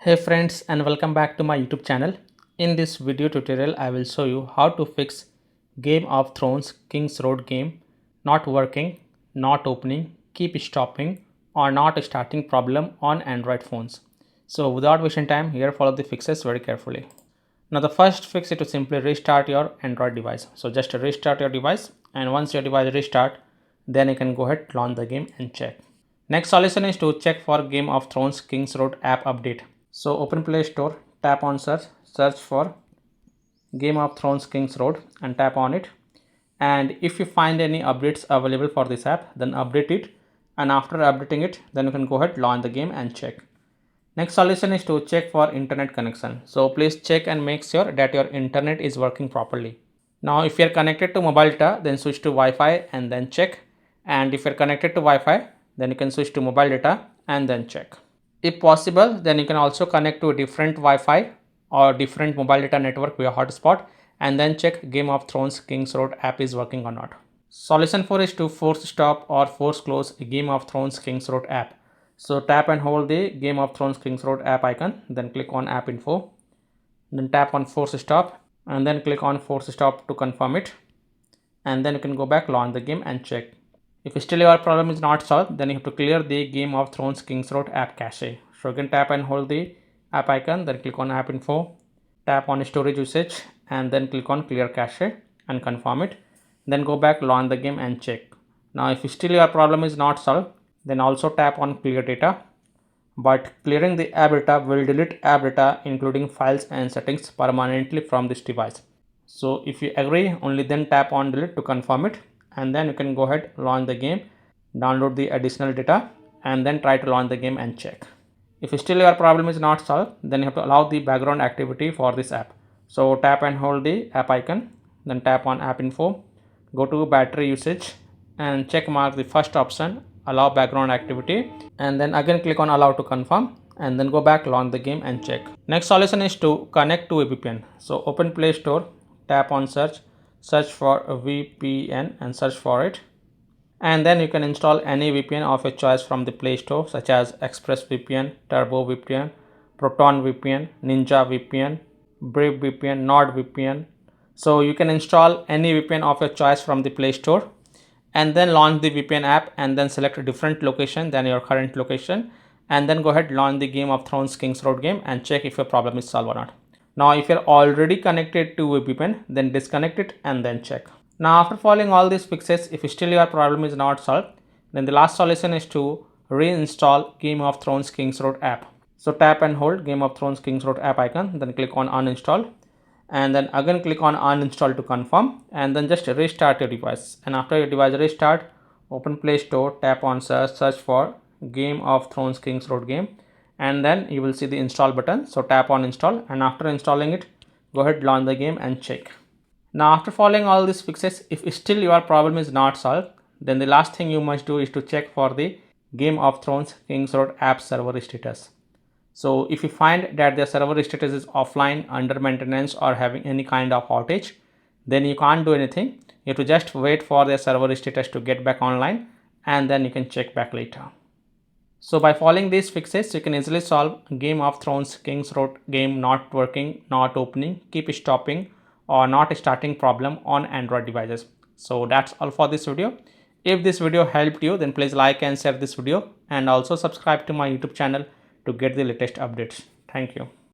Hey friends, and welcome back to my YouTube channel. In this video tutorial I will show you how to fix Game of Thrones Kingsroad game not working, not opening, keep stopping or not starting problem on Android phones. So without wasting time, here follow the fixes very carefully. Now the first fix is to simply restart your Android device. So just restart your device, and once your device restart, then you can go ahead, launch the game and check. Next solution is to check for Game of Thrones Kingsroad app update. So open Play Store, tap on search for Game of Thrones Kingsroad and tap on it. And if you find any updates available for this app, then update it. And after updating it, then you can go ahead, launch the game and check. Next solution is to check for internet connection. So please check and make sure that your internet is working properly. Now if you are connected to mobile data, then switch to Wi-Fi and then check. And if you are connected to Wi-Fi, then you can switch to mobile data and then check. If possible, then you can also connect to a different Wi-Fi or different mobile data network via hotspot and then check Game of Thrones Kingsroad app is working or not. Solution 4 is to force stop or force close Game of Thrones Kingsroad app. So tap and hold the Game of Thrones Kingsroad app icon, then click on app info, then tap on force stop and then click on force stop to confirm it, and then you can go back, launch the game and check. If still your problem is not solved, then you have to clear the Game of Thrones Kingsroad app cache. So you can tap and hold the app icon, then click on app info, tap on storage usage and then click on clear cache and confirm it. Then go back, launch the game and check. Now if still your problem is not solved, then also tap on clear data. But clearing the app data will delete app data including files and settings permanently from this device. So if you agree, only then tap on delete to confirm it, and then you can go ahead, launch the game, download the additional data and then try to launch the game and check. If still your problem is not solved, then you have to allow the background activity for this app. So tap and hold the app icon, then tap on app info, go to battery usage and check mark the first option, allow background activity, and then again click on allow to confirm and then go back, launch the game and check. Next solution is to connect to a VPN. So open Play Store, tap on search for a VPN and search for it, and then you can install any VPN of your choice from the Play Store, such as ExpressVPN, Turbo VPN, Proton VPN, Ninja VPN, Brave VPN, NordVPN. So you can install any VPN of your choice from the Play Store and then launch the VPN app and then select a different location than your current location, and then go ahead, launch the Game of Thrones Kingsroad game and check if your problem is solved or not. Now if you're already connected to a VPN, then disconnect it and then check. Now after following all these fixes, if still your problem is not solved, then the last solution is to reinstall Game of Thrones Kingsroad app. So tap and hold Game of Thrones Kingsroad app icon, then click on uninstall and then again click on uninstall to confirm, and then just restart your device. And after your device restart, open Play Store, tap on search for Game of Thrones Kingsroad game, and then you will see the install button. So tap on install, and after installing it, go ahead, launch the game and check. Now after following all these fixes, if still your problem is not solved, then the last thing you must do is to check for the Game of Thrones Kingsroad app server status. So if you find that the server status is offline, under maintenance or having any kind of outage, then you can't do anything. You have to just wait for the server status to get back online and then you can check back later. So by following these fixes, you can easily solve Game of Thrones Kingsroad game not working, not opening, keep stopping or not starting problem on Android devices. So that's all for this video. If this video helped you, then please like and share this video and also subscribe to my YouTube channel to get the latest updates. Thank you.